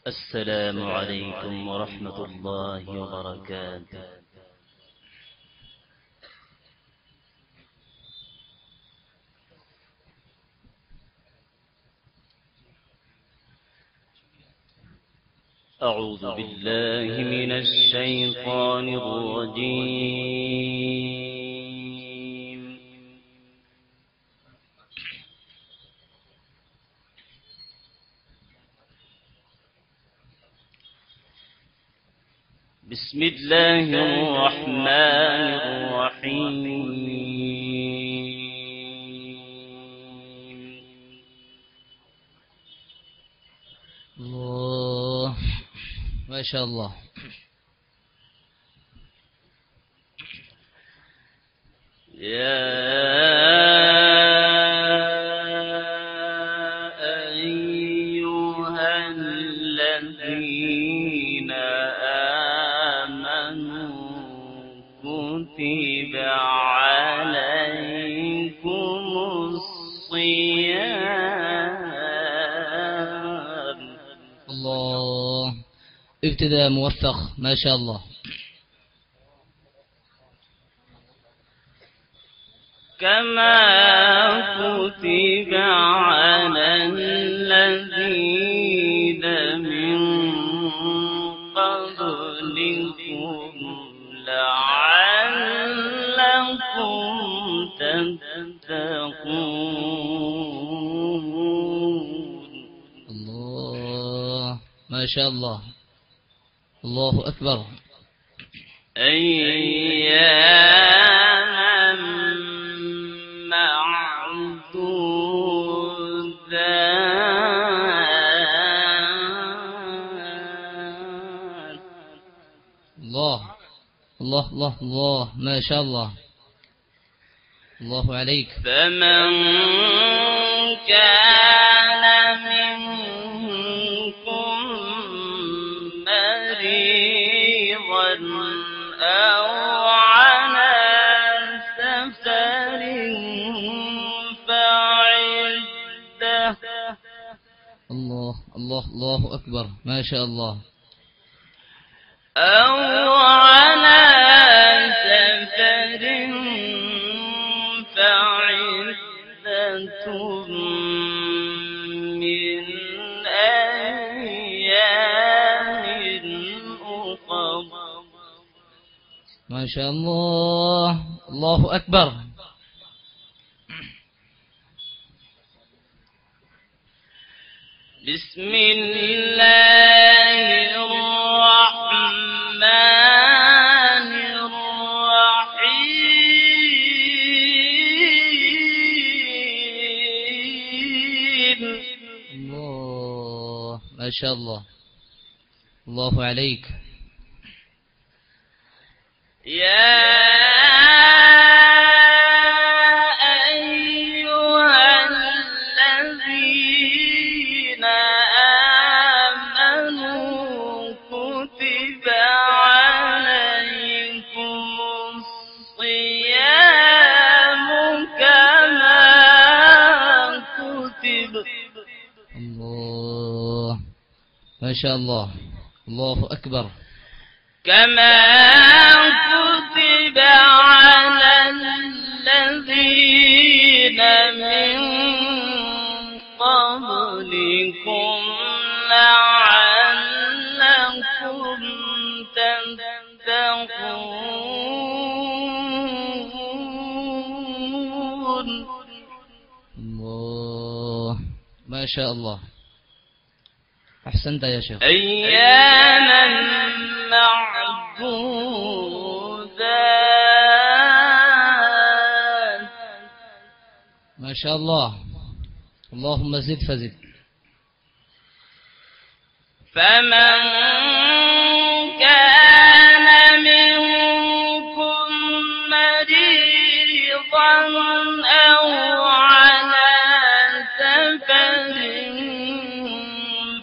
السلام عليكم ورحمة الله وبركاته. أعوذ بالله من الشيطان الرجيم. بسم الله الرحمن الرحيم. الله ما شاء الله. يا أيها الذين كتب عليكم الصيام. الله ابتداء موفق ما شاء الله. كما كتب على الذين من قبلكم لعلكم تتقون. الله ما شاء الله. الله أكبر. أياما معدودات. الله الله الله الله ما شاء الله. الله عليك. فمن كان منكم مريضا أو على سفر فعدة. الله الله الله أكبر ما شاء الله. أو على سفر فعدة من أيام أخر. ما شاء الله. الله أكبر. بسم الله الرحمن الرحيم. الله ما شاء الله. الله عليك. يا أيها الذين آمنوا كتب عليكم الصيام كما كتب. الله ما شاء الله. الله أكبر. كما كتب على الذين من قبلكم لعلكم تتقون. الله ما شاء الله. أحسنت يا شيخ. أياما معدودات. ما شاء الله. اللهم زد فزد. فمن كان منكم مريضا أو على سفر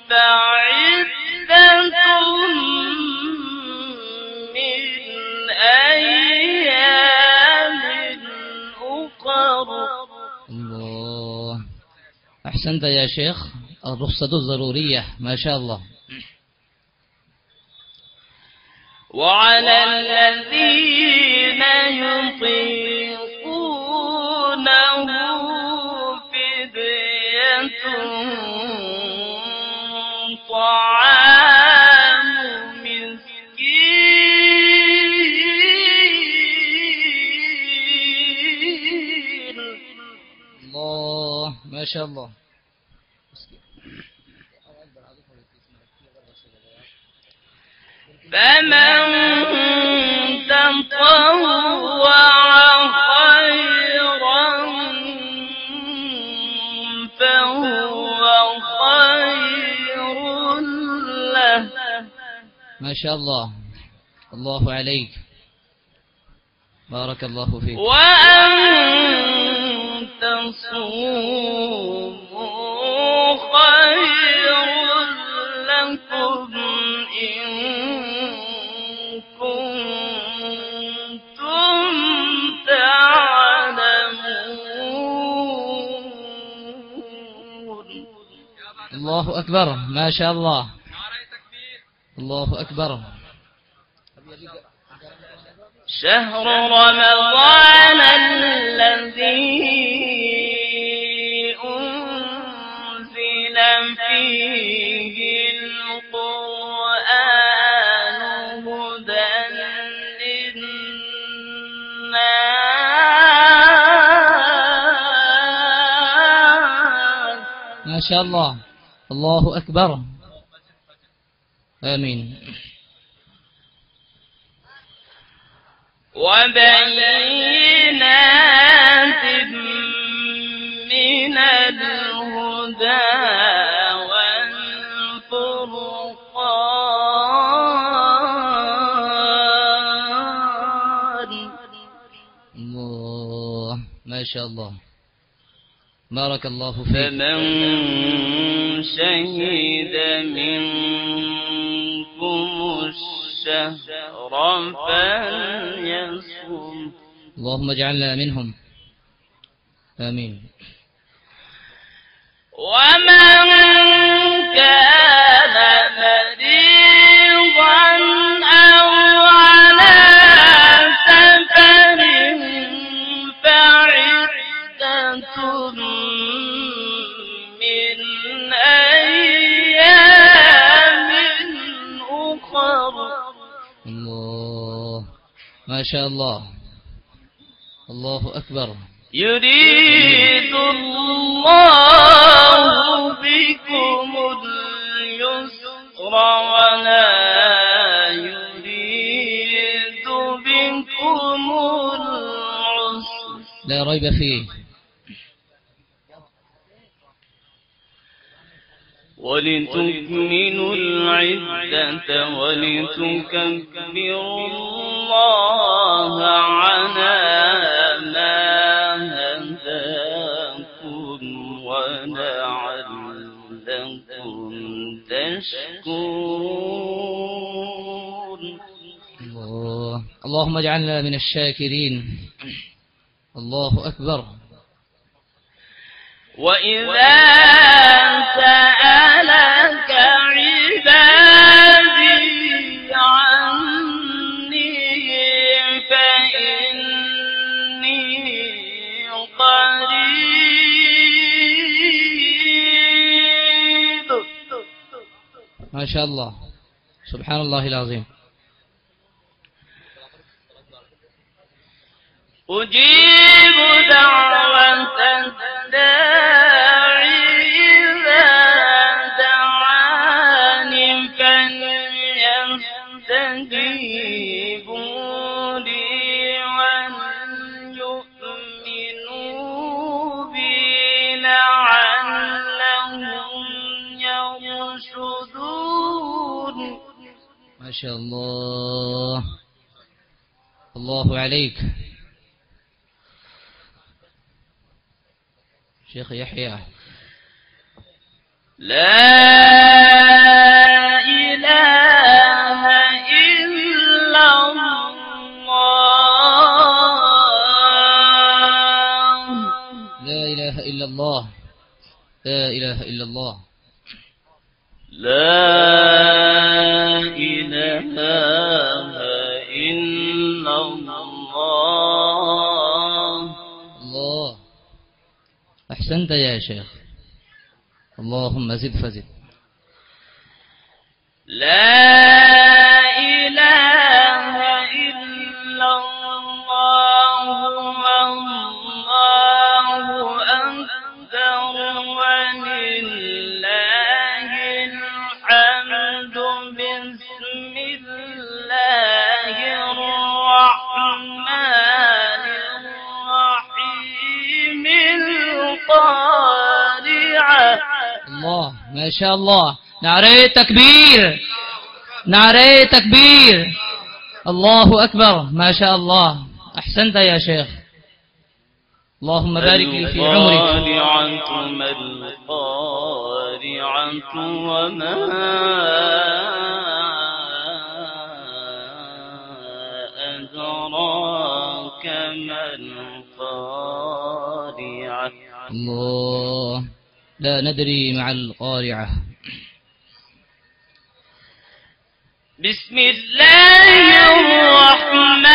فعدة من أيام أخر. الله أحسنت يا شيخ. الرخصة ضرورية ما شاء الله. وعلى الذين يطيقونه فدية طعام مسكين. الله ما شاء الله. فمن تطوع خيرا فهو خير له. ما شاء الله. الله عليك، بارك الله فيك. وأن تصوموا خير لكم إن كنتم تعلمون. الله أكبر، ما شاء الله. الله أكبر. شهر رمضان الذي أنزل فيه القرآن هدى للناس. ما شاء الله. الله أكبر. آمين. وبينات من الهدى والفرقان. الله ما شاء الله، بارك الله فيك. فمن شهد منكم الشهر فليصم. اللهم اجعلنا منهم، آمين. ومن كان مريضا أو على سفر فعدة من أيام أخر. الله ما شاء الله. الله أكبر. يريد الله بكم اليسر ولا يريد بكم العسر. لا ريب فيه. ولتكملوا العدة ولتكبروا الله على ما هداكم ولعلكم تشكرون. اللهم اجعلنا من الشاكرين. الله أكبر. وإذا سألك عبادي عني فإني قريب. ما شاء الله، سبحان الله العظيم. أجيب دعوة الداعي إذا دعاني فليستجيبوا لي وليؤمنوا بي لعلهم يرشدون. ما شاء الله. الله عليك شيخ يحيى. لا إله إلا الله. لا إله إلا الله. لا إله إلا الله. لا إله أحسنت يا شيخ. اللهم زد فزد. لا إله إلا الله والله أكبر ولله الحمد بسم الله الرحمن الرحيم القارعة. الله ما شاء الله. نعرة تكبير، نعرة تكبير. الله أكبر ما شاء الله. أحسنت يا شيخ. اللهم بارك لي في عمرك. القارعة ما القارعة وما أدراك ما القارعة. الله لا ندري مع القارعة. بسم الله الرحمن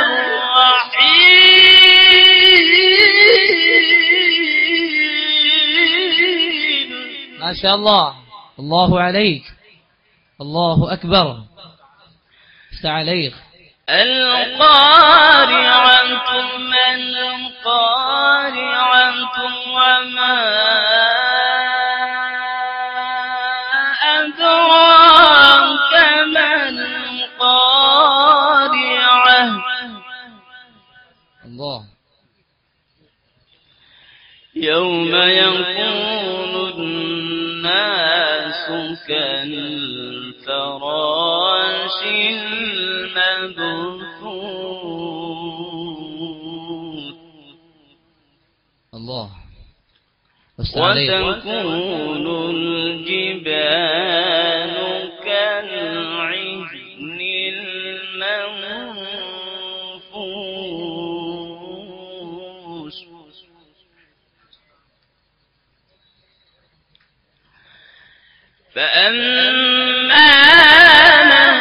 الرحيم. ما شاء الله. الله عليك. الله أكبر. عليك. القارعة ما القارعة وما أدراك ما القارعة. الله. يوم يكون الناس كالفراش المبثوث. الله. وتكون الجبال كالعهن المنفوش. فأما من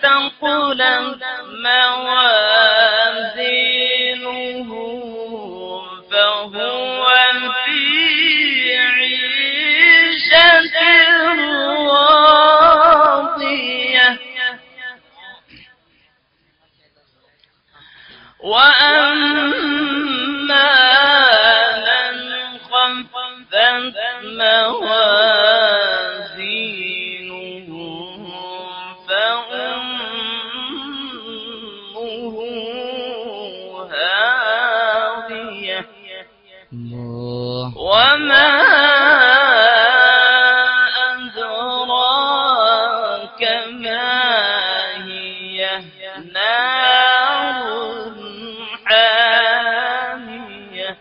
ثقلت موازينه فهو في عيشة راضية. وأما من خفت موازينه فأمه هاوية. وما أدراك ما هي نار حامية.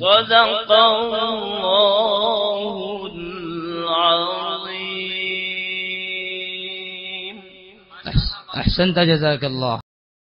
صدق الله العظيم. أحسنت جزاك الله.